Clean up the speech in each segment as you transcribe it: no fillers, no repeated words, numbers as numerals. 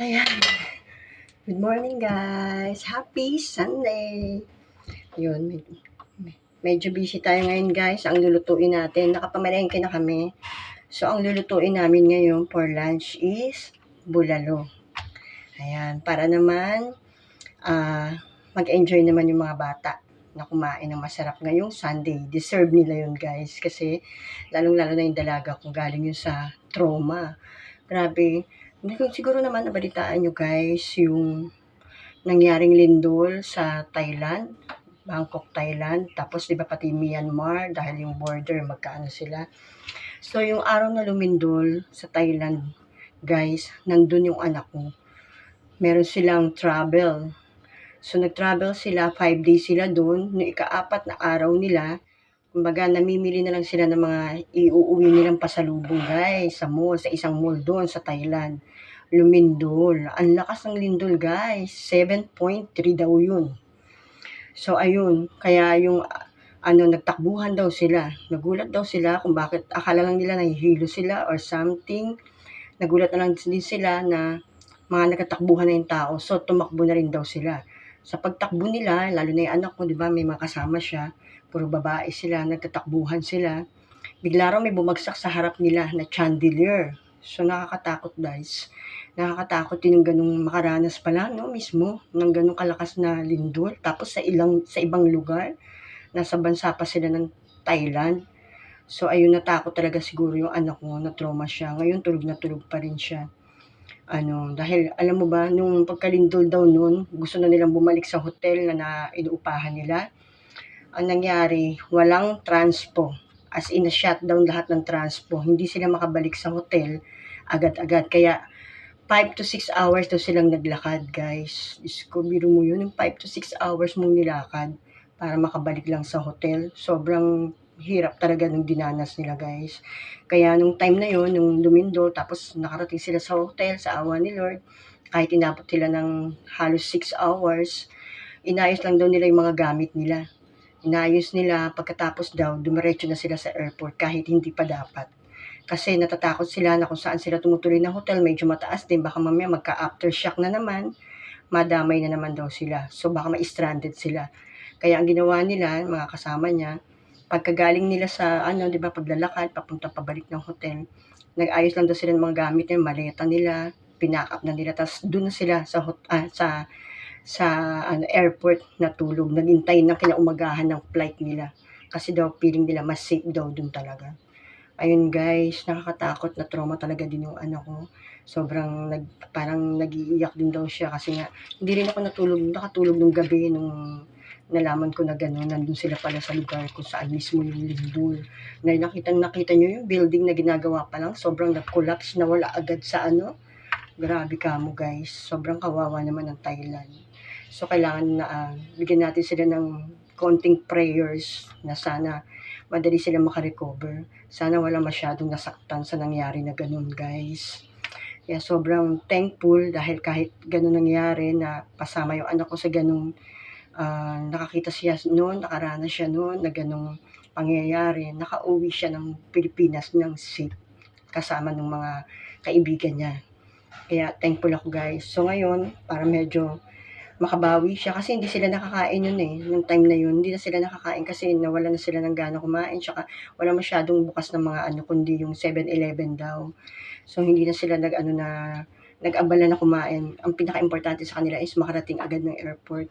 Ayan. Good morning, guys. Happy Sunday. Yun, medyo busy tayo ngayon, guys. Ang lulutuin natin, nakapamalengke na kami. So, ang lulutuin namin ngayon for lunch is bulalo. Ayan, para naman mag-enjoy naman yung mga bata na kumain ng masarap ngayong Sunday. Deserve nila yun, guys. Kasi, lalong-lalo na yung dalaga ko galing yun sa trauma. Grabe. Hindi ko siguro naman nabalitaan nyo, guys, yung nangyaring lindol sa Thailand, Bangkok, Thailand. Tapos, di ba pati Myanmar, dahil yung border, magkaano sila. So, yung araw na lumindol sa Thailand, guys, nandun yung anak ko. Meron silang travel. So, nag-travel sila, 5 days sila doon. Noong ika-4 na araw nila, kumbaga, namimili na lang sila ng mga iuuwi nilang pasalubong, guys, sa mall, sa isang mall doon sa Thailand. Lumindol. Ang lakas ng lindol, guys. 7.3 daw yun. So, ayun. Kaya yung, nagtakbuhan daw sila. Nagulat daw sila kung bakit akala lang nila nahihilo sila or something. Nagulat na lang din sila na mga nagtatakbuhan na yung tao. So, tumakbo na rin daw sila. Sa pagtakbo nila, lalo na yung anak ko, di ba, may mga kasama siya. Puro babae sila, nagtatakbuhan sila. Bigla raw may bumagsak sa harap nila na chandelier. So, nakakatakot, guys. Nakakatakot din yung ganung makaranas pala, no, mismo, ng ganung kalakas na lindol. Tapos sa ibang lugar, nasa bansa pa sila ng Thailand. So, ayun, natakot talaga siguro yung anak ko, na-trauma siya. Ngayon, tulog na tulog pa rin siya. Dahil alam mo ba, nung pagkalindol daw nun, gusto na nilang bumalik sa hotel na inuupahan nila. Ang nangyari, walang transpo. As in, shutdown lahat ng transpo. Hindi sila makabalik sa hotel agad-agad. Kaya, 5 to 6 hours daw silang naglakad, guys. Diyos ko, biro mo yun, yung 5 to 6 hours mong nilakad para makabalik lang sa hotel. Sobrang hirap talaga nung dinanas nila, guys. Kaya nung time na yun, nung lumindol, tapos nakarating sila sa hotel, sa awa ni Lord, kahit inabot sila ng halos 6 hours, inayos lang daw nila yung mga gamit nila. Inayos nila, pagkatapos daw, dumiretso na sila sa airport kahit hindi pa dapat. Kasi natatakot sila na kung saan sila tumutuloy ng hotel, medyo mataas din, baka mamaya magka-aftershock na naman, madamay na naman daw sila. So baka ma-stranded sila. Kaya ang ginawa nila, mga kasama niya, pagkagaling nila sa, di ba, paglalakad, papunta pabalik ng hotel, nag-ayos lang daw sila ng mga gamit nila, maleta nila, pinack up na nila, tapos doon na sila sa airport natulog, naghintay ng kinaumagahan ng flight nila. Kasi daw, feeling nila mas safe daw doon talaga. Ayun, guys, nakakatakot na trauma talaga din yung anak ko. Sobrang parang nag-iiyak din daw siya kasi nga hindi rin ako nakatulog nung gabi nung nalaman ko na gano'n, nandun sila pala sa lugar kung saan mismo yung lindol. Na nakita nyo yung building na ginagawa pa lang, sobrang nag-collapse na wala agad sa Grabe ka mo, guys. Sobrang kawawa naman ng Thailand. So, kailangan na bigyan natin sila ng konting prayers na sana madali sila makarecover. Sana wala masyadong nasaktan sa nangyari na ganun, guys. Kaya sobrang thankful dahil kahit ganun nangyari na pasama yung anak ko sa ganung nakakita siya noon, nakaranas siya noon na ganung pangyayari, nakauwi siya ng Pilipinas ng safe kasama ng mga kaibigan niya. Kaya thankful ako, guys. So ngayon, para medyo makabawi siya kasi hindi sila nakakain yun nung time na yun. Hindi na sila nakakain kasi nawala na sila ng gana kumain. Tsaka wala masyadong bukas ng mga kundi yung 7-Eleven daw. So hindi na sila nag-abala na kumain. Ang pinaka-importante sa kanila is makarating agad ng airport.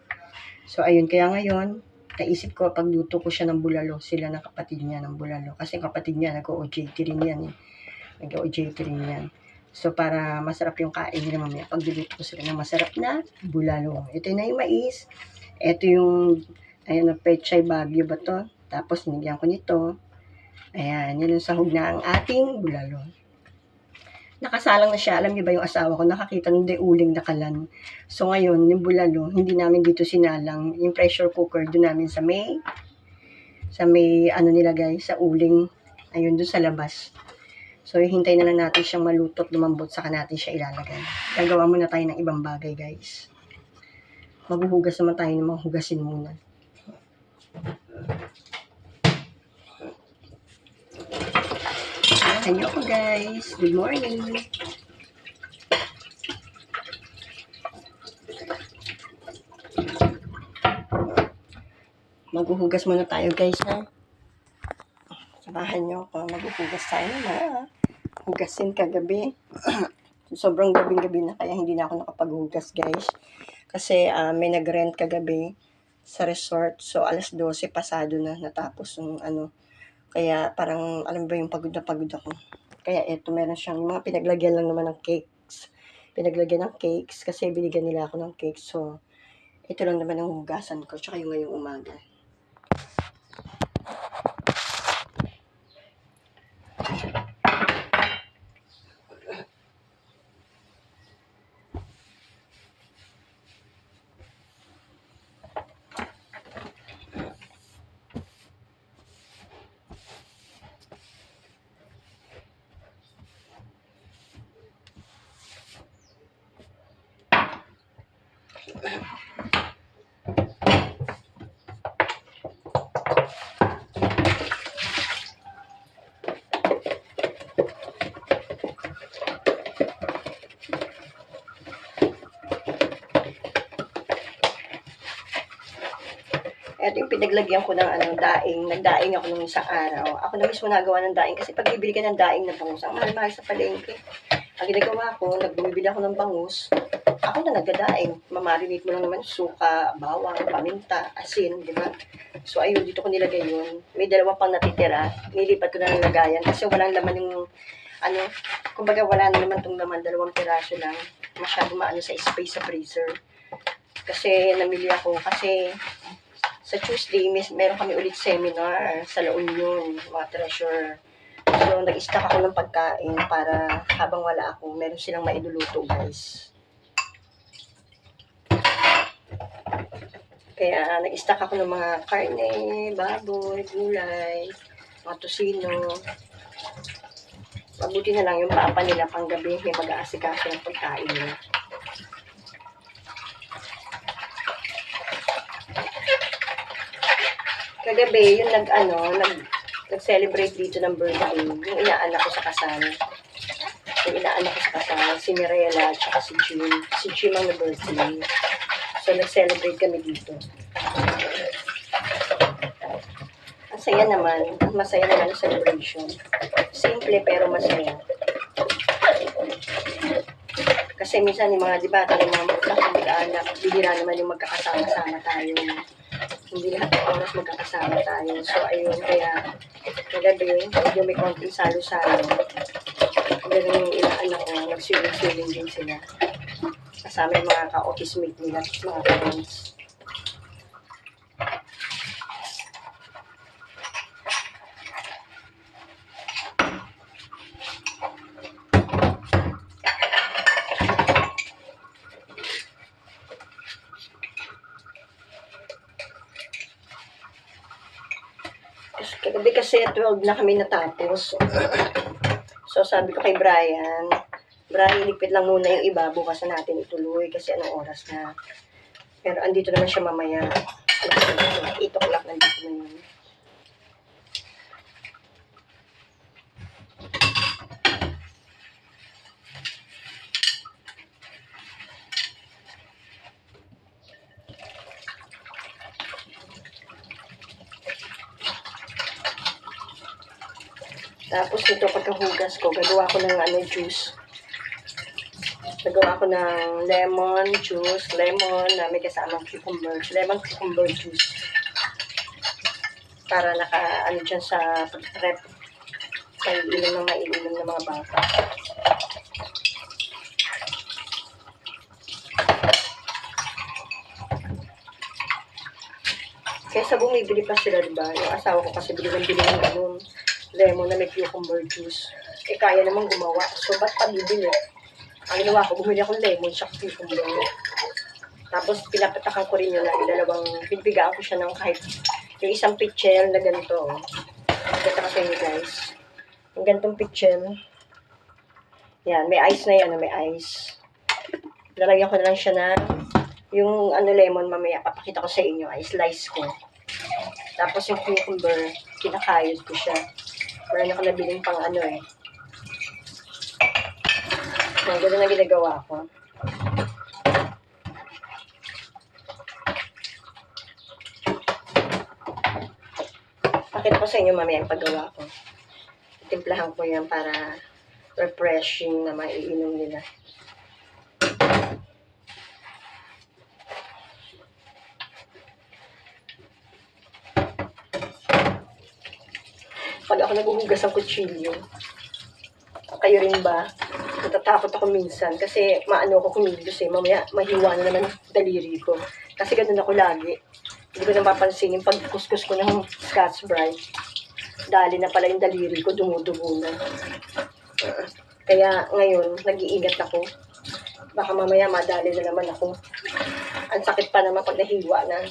So ayun, kaya ngayon, naisip ko pagluto ko siya ng bulalo, sila ng kapatid niya ng bulalo. Kasi yung kapatid niya nag-OJT rin yan Nag-OJT rin yan. So para masarap yung kain nila mamaya, pagluluto ko sila ng masarap na bulalo. Ito na yung mais. Ito yung, pechay bagyo ba to? Tapos nilagyan ko nito. Ayan, yun yung sahog na ang ating bulalo. Nakasalang na siya. Alam niyo ba yung asawa ko, nakakita ng uling na kalan. So ngayon, yung bulalo, hindi namin dito sinalang. Yung pressure cooker, doon namin sa may nilagay, sa uling. Ayun, doon sa labas. So, hintay na lang natin siyang maluto at lumambot, saka natin siya ilalagay. Gagawa muna tayo ng ibang bagay, guys. Maghuhugas naman tayo ng mga hugasin muna. Ayan, ako, guys. Good morning. Maghuhugas muna tayo guys ha. Samahan nyo ako. Maghuhugas tayo ng mga hugasin kagabi. Sobrang gabing-gabi na kaya hindi na ako nakapaghugas guys. Kasi may nag-rent kagabi sa resort. So alas 12 pasado na natapos yung ano. Kaya parang alam ba yung pagod na pagod ako. Kaya eto meron siyang mga pinaglagyan lang naman ng cakes. Pinaglagyan ng cakes kasi binigyan nila ako ng cakes. So ito lang naman ang hugasan ko. Tsaka yung ngayong umaga. Ito yung pinaglagyan ko ng daing. Nagdaing ako nung isang araw. Ako na mismo nagawa ng daing kasi pag bibili ka ng daing na bangus, ang mahal-mahal sa palengke. Ang ginagawa ko, nagbumibili ako ng bangus. Ako na nagdadaing. Mamarinate mo lang naman suka, bawang, paminta, asin, di ba? So ayun, dito ko nilagay yun. May dalawa pang natitira. Nilipat ko na ng lagayan kasi walang laman yung kumbaga wala na naman tong laman, 2 piraso lang. Masyado maano sa space sa freezer. Kasi namili ako kasi sa Tuesday, meron kami ulit seminar sa La Union, mga treasure. So, nag-stock ako ng pagkain para habang wala ako, meron silang mailuluto, guys. Kaya, nag-stock ako ng mga karne, baboy, gulay, mga tosino. Mabuti na lang yung papa nila pang gabi, may mag-aasikaso ng pagkain nila. Kagabi, yung nag-celebrate dito ng birthday, yung inaanak ko sa kasal. Yung inaanak ko sa kasal, si Mirella, at si Jim. Si Jim ang na-birthday. So, nag-celebrate kami dito. Masaya naman yung celebration. Simple pero masaya. Kasi minsan yung mga, di ba, tayo mga mag-anak, bihira naman yung magkakasama-sama tayo. Hindi lahat ng oras magkakasama tayo. So, ayun, kaya kagabi, medyo may konting salo-salo. Ganun yung inaanak ko, nag-swimming din sila. Kasama yung mga ka-office mate nila, mga friends. Kagabi kasi 12 na kami natapos. So sabi ko kay Brian, ligpit lang muna yung iba, bukas na natin ituloy kasi anong oras na. Pero andito naman siya mamaya. 8 o'clock nandito na yun. Tapos ito, pagkahugas ko, gagawa ko ng juice. Nagawa ko ng lemon juice, lemon na may kasamang cucumber, lemon cucumber juice. Para dyan sa rep, maiinom ng mga bata. Kaysa bumibili pa sila, diba? Yung asawa ko kasi bili ng lemon na may cucumber juice. Kaya namang gumawa. So, ba't pabibili? Ang ginawa ko, bumili ako ng lemon sa cucumber. Tapos, pinapatakan ko rin yun na pinipigaan ko siya ng kahit yung isang pitchel na ganito. Gata kasi yun, guys. Yung ganitong pitchel. Yan, may ice na yan, may ice. Lalagyan ko na lang siya na yung lemon mamaya, papakita ko sa inyo, ay slice ko. Tapos yung cucumber, kinakayod ko siya. Wala na ako nabiling pang So, gano'n na ginagawa ko. Pakita ko sa inyo mamaya ang paggawa ko. Timplahan ko yan para refreshing na maiinom nila. Pag ako naghuhugas ng kutsilyo, kayo rin ba? Natatakot ako minsan kasi maano ako kumilos eh. Mamaya mahiwa na naman daliri ko. Kasi ganun ako lagi. Hindi ko napapansin yung pagkuskus ko ng Scotch Brite. Dali na pala yung daliri ko, dumudugo na. Kaya ngayon, nag-iingat ako. Baka mamaya madali na naman ako. Ang sakit pa naman pag nahiwa na.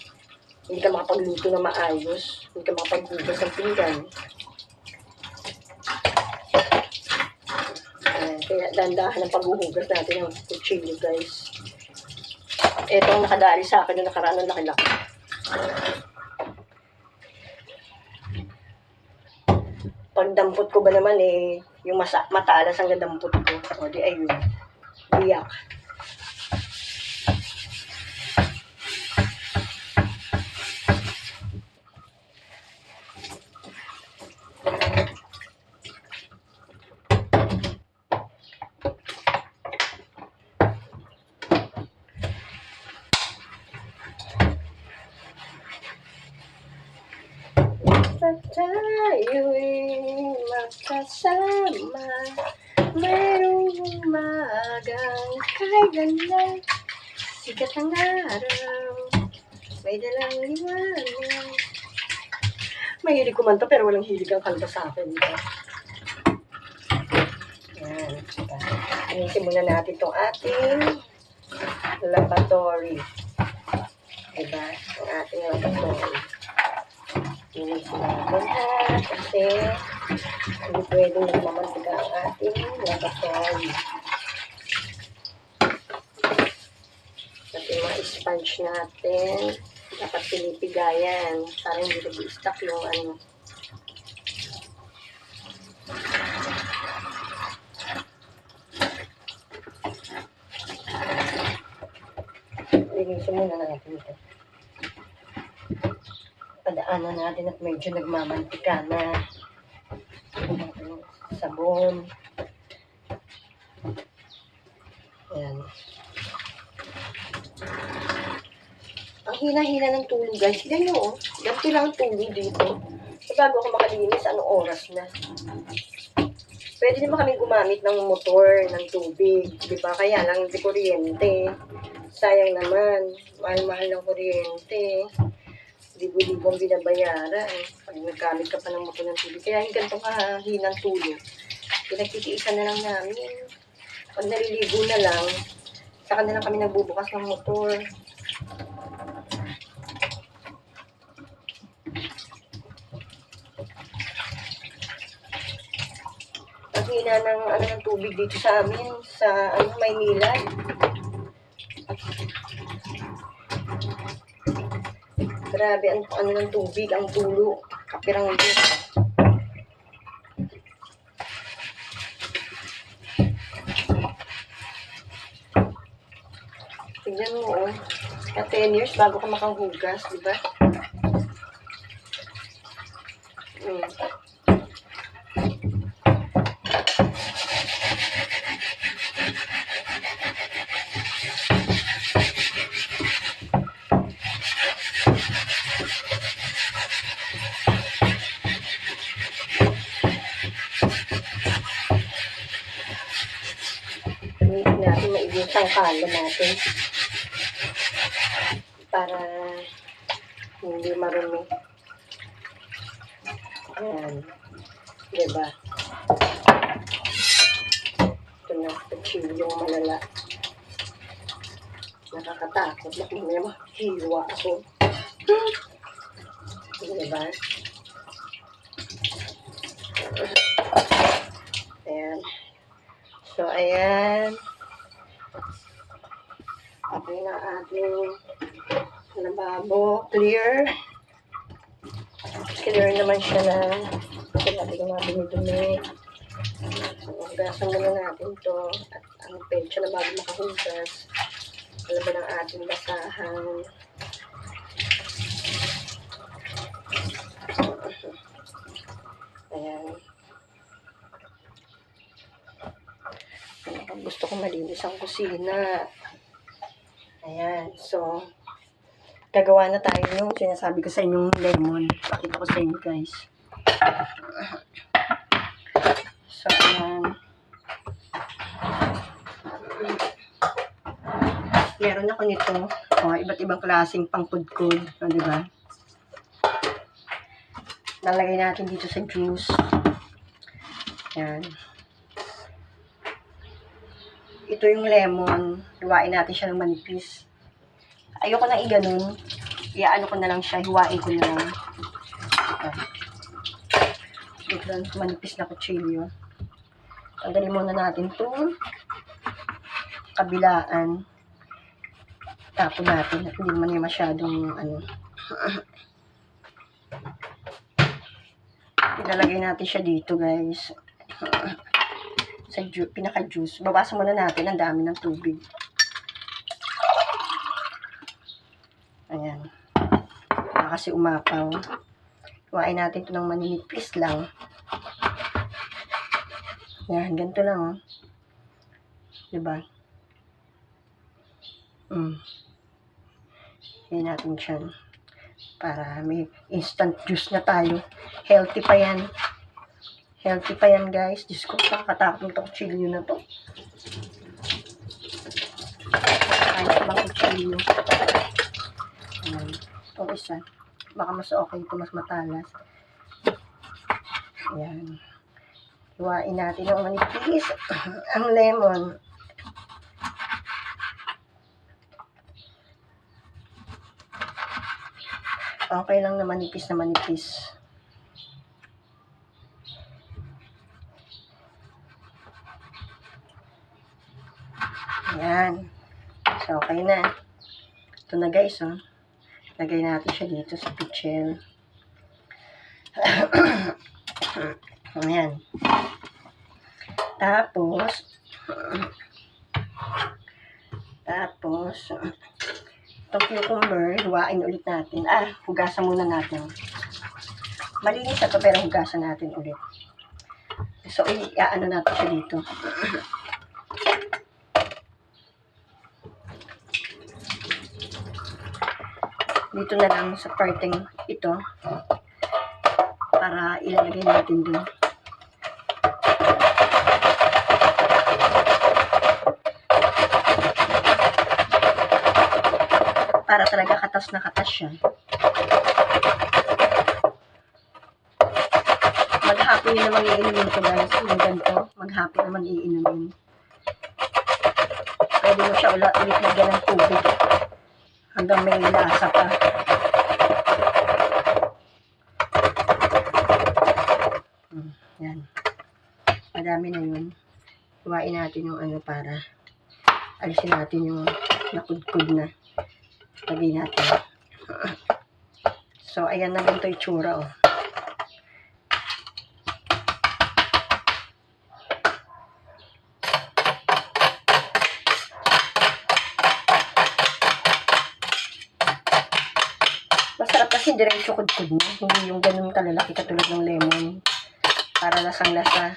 Hindi ka makapagluto na maayos. Hindi ka makapaghugas ng pinggan. Kaya dandahan ang paghuhugas natin ng kutsilyo, guys. Ito ang nakadali sa akin yung nakaraan ng laki-laki. Pag dampot ko ba naman eh, yung matalas ang dampot ko. O di ayun, biyak. Tayo'y magkasama, mayroong umagang kailanman, sikat ang araw, may dalang liwanag. Mahilig kumanta pero walang hilig ang kanta sa akin. Yan. Ayusin muna natin itong ating lavatory. Diba? Ang ating lavatory. Inis natin ha, kasi hindi pwedeng nagmamantiga ang ating lavatory. At yung mga sponge natin, dapat pinipigayan para hindi nag-i-stuck yung ano. Linisin muna natin ito. Padaanan natin at medyo nagmamantika na. Sabon. Ayan. Ang hina-hina ng tulog, guys. Ganyan nyo, oh. Ganito lang ang tulog dito. So, bago ako makalinis, anong oras na? Pwede naman kami gumamit ng motor, ng tubig. Diba? Kaya lang, hindi kuryente. Sayang naman. Mahal-mahal ng kuryente. Libo-libong binabayaran. Pag naggamit ka pa ng motor ng tubig. Kaya yung ganitong kahinang tulog, pinagtitiisan na lang namin. Pag naliligo na lang, saka na lang kami nagbubukas ng motor. Ang hina ng tubig dito sa amin, sa Maynila. Grabe, ang ng tubig, ang tulo. Kapirang dito. Tignan mo, oh. 10 years bago ka makanghugas, di ba? Hindi natin maiging tangkala natin para hindi marumi. Ayan. Diba? Ito na, kutsilyong malala. Nakakatakot. May mahiwa ako. Diba? Ayan. So, ayan. Okay na ating lababo. Clear. Clear naman siya na sinabi ko mga dumi-dumi. So, hugasan muna natin to at ang pecha na bago makahugas. Alam ba ng ating basahan. Ayan. Gusto ko malinis ang kusina. Ayan. So, gagawa na tayo yung sinasabi ko sa inyong lemon. Pakita ko sa inyo, guys. So, ayan. Meron ako nito. Iba't ibang klaseng pangkudkud. Diba? Lalagay natin dito sa juice. Ayan. Ito yung lemon. Hiwain natin siya ng manipis. Ayoko nang i-ganon. Iaano ko na lang siya. Hiwain ko na lang. Ito lang manipis na kutsilyo. Tanggalin muna natin itong kabilaan. Tapon natin at hindi naman yung masyadong ilalagay natin siya dito, guys. Sa pinaka-juice. Babasan muna natin ang dami ng tubig. Ayan. Kasi umapaw. Huwain natin ito ng maninipis lang. Ayan, ganito lang, diba? Ayan natin siya. Para may instant juice na tayo. Healthy pa yan. Healthy pa yan, guys. Diyos ko, nakakatakot ng kutsilyo na to. Kahit sa mga kutsilyo. Ayan. Itong isa. Baka mas okay ito, mas matalas. Ayan. Hiwain natin ng manipis. Ang lemon. Okay lang na manipis na manipis. Ayan. So, okay na. Ito na, guys, lagay natin siya dito sa pichel. Ayan. Tapos, itong cucumber, huwain ulit natin. Hugasan muna natin. Malinis na ito, pero hugasan natin ulit. So, iaano natin siya dito. Dito na lang sa parting ito. Para ilalagay natin dun. Para talaga katas na katas siya. Maghapon yun naman iinumin ko, guys. Yung ganito, maghapon naman iinumin. Pwede mo siya ulit lagyan ng tubig. Hanggang may lasa pa. Yan. Madami na yun. Huwain natin yung para alisin natin yung nakudkud na. Lagay natin. So, ayan na ganito yung tsura, Masarap kasi diretso kudkud mo. Hindi yung ganun kalalaki katulad ng lemon. Para lasang-lasa.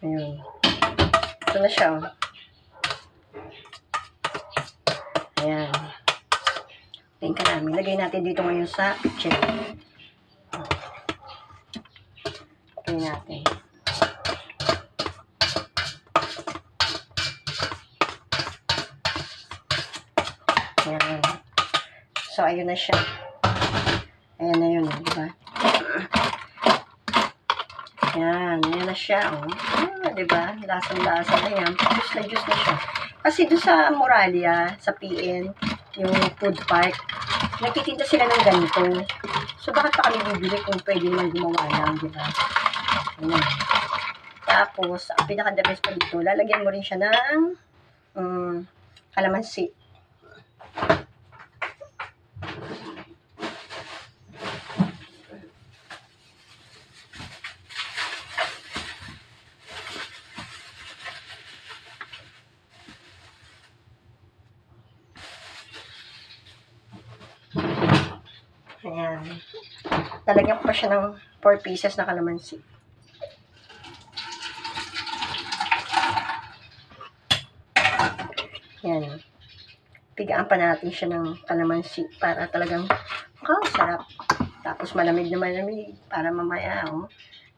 Ayun. Ito na siya, Ayan. Tingin ka namin. Lagay natin dito ngayon sa kitchen. Lagay natin. Ayan. So, ayun na siya. Ayan na yun, diba? Ayan na siya, diba? Lasang-lasa na yan. Juice na siya. Kasi doon sa Moralia, sa PN, yung food park, nagtitinda sila ng ganito. So, bakit pa kami bibili kung pwede naman gumawa lang, diba? Ayan. Tapos, ang pinaka-the best pa dito, lalagyan mo rin siya ng kalamansi. Ayan. Lalagyan ko pa siya ng 4 pieces na kalamansi. Ayan. Pigaan pa natin siya ng kalamansi para talagang sarap. Tapos malamig na malamig para mamaya, oh.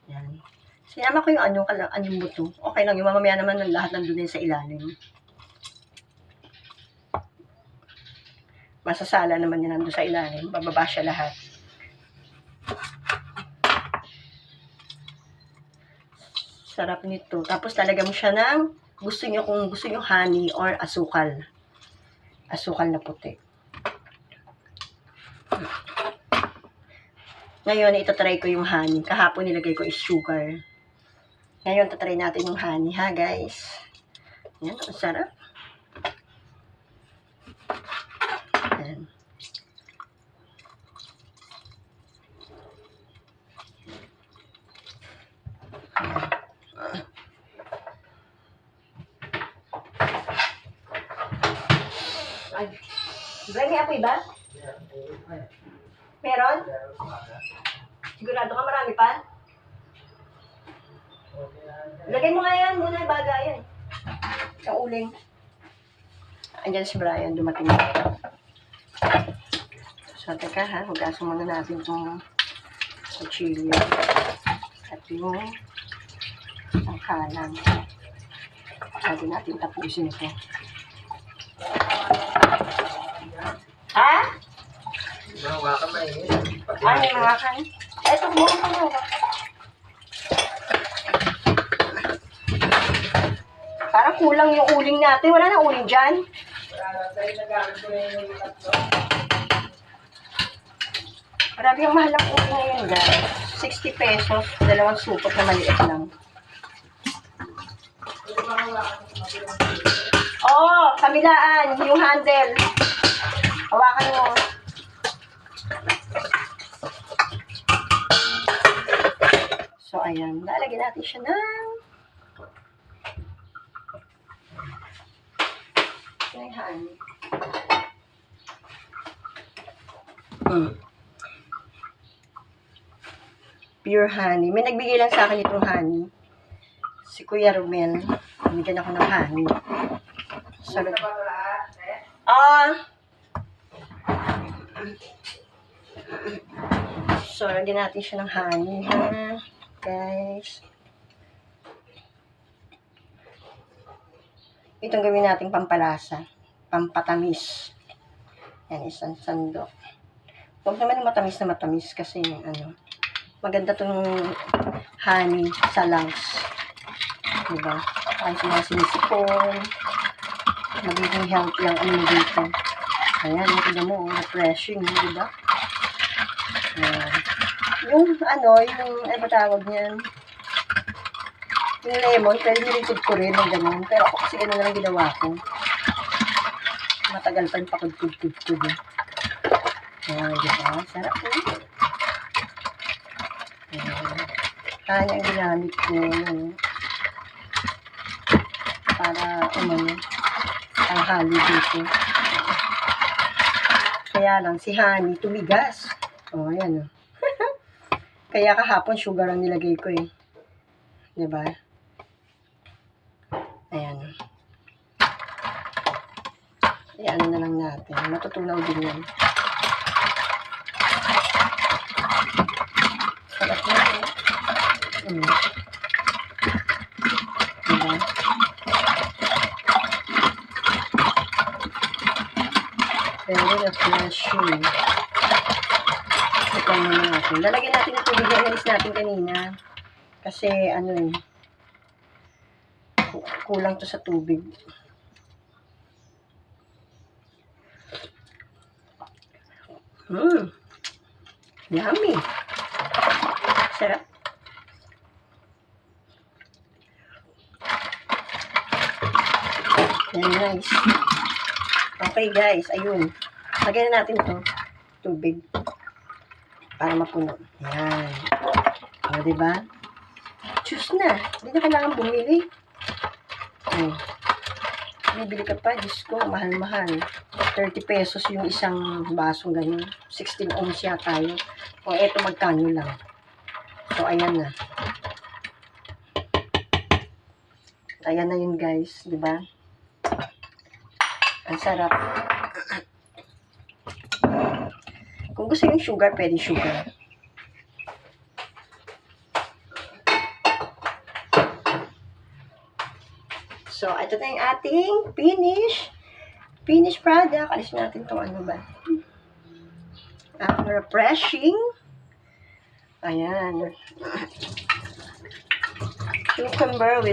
Ayan. Sinama ko yung anong buto. Okay lang, yung mamaya naman ng lahat nandun din sa ilalim. Masasala naman yan nandun sa ilalim. Bababa siya lahat. Sarap nito. Tapos lalagyan mo siya ng kung gusto nyo honey or asukal. Asukal na puti. Ngayon, itatry ko yung honey. Kahapon nilagay ko is sugar. Ngayon, tatry natin yung honey, ha, guys. Yan, ang sarap. Yan. Ay, Bray, may apoy ba? Meron? Sigurado ka marami pa? Lagay mo nga yan muna, baga yan. Ang uling. Andyan si Brian, dumating na. So, teka ha, hugasan muna natin itong kutsilyo. At yung ang kalang. Pwede natin tapusin ito. Ha? Mahawakan ba yun? Ay, mahawakan. Eto, buong pa mo. Parang kulang yung uling natin. Wala na uling dyan. Grabe yung mahal ang uling ngayon, guys. 60 pesos. 2 supot na maliit lang. Oo, kamilaan. Yung handle. Hawakan mo. So, ayan. Lalagyan natin siya ng honey. Pure honey. May nagbigay lang sa akin itong honey. Si Kuya Romel. Binigyan ako ng honey. So, lagyan natin siya ng honey, ha? Guys. Itong gawin natin pampalasa. Pampatamis. Yan, isang sandok. Huwag naman matamis na matamis kasi, maganda tong honey sa lungs. Diba? Kahit yung mga sinisipon, magiging healthy ang dito. Ayan, tignan mo, refreshing, diba? Ayan. Yung ba tawag niyan? Yung lemon, pwede nilitid ko rin ng ganun. Pero ako kasi gano'n na lang ginawa ko. Matagal pa yung pakudkud-kud eh. Ayan, diba? Sarap eh. Ayan. Kaya ang ginamit ko para ang hali dito. Kaya lang, si honey tumigas. Ayan. Kaya kahapon sugar ang nilagay ko eh. Diba? Ayan. Ayan na lang natin. Matutunaw din yan. Sarap na ito. Diba? Very refreshing. Ito muna natin. Lalagyan natin ng tubig na inalis natin kanina. Kasi kulang to sa tubig. Yummy. Sarap. Yan, nice. Okay, guys. Ayun. Lagyan na natin ito. Tubig. Para mapuno. Yan. O, diba? Choose na. Hindi na kailangan bumili. bibili ka pa, Diyos ko, mahal-mahal. 30 pesos yung isang basong ganyan. 16 ounce yata yun. O, eto magkano lang. So, ayan na. Ayan na yun, guys. Diba? Ang sarap. Kung gusto yung sugar, pwede sugar. So, ito na yung ating finished product. Alisin natin itong ano ba. Refreshing. Ayan. Cucumber,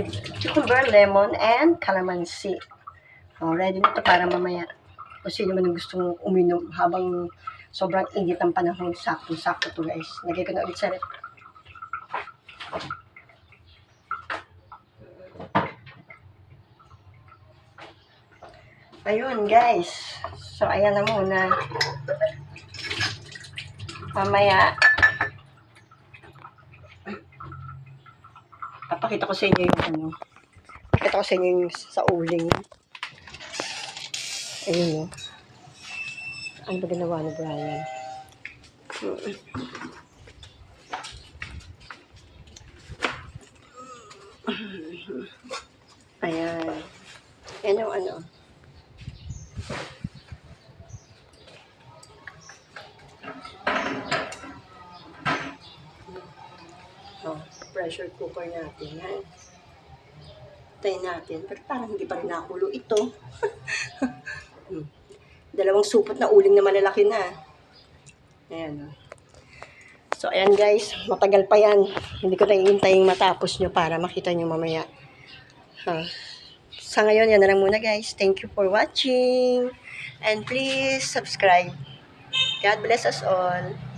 lemon, and calamansi. Oh, ready na ito para mamaya. Kung sino man yung gustong uminom habang sobrang init ang panahon, sakto-sakto to guys. Lagay ko na ulit sa rep. Ayun guys. So ayan na muna. Mamaya papakita ko sa inyo yung ano. Pakita ko sa inyo yung sa uling. Ayun o. Ano ba ginawa ni Brian? Ayan. Yan yung ano. Oh, pressure cooker natin. Ha? Tayo natin. Pero parang hindi pa rin nakulo ito. Dalawang supot na uling na malalaki na. Ayan. So, ayan guys. Matagal pa yan. Hindi ko na iintaying matapos nyo para makita nyo mamaya. Sa ngayon, yan na lang muna guys. Thank you for watching. And please subscribe. God bless us all.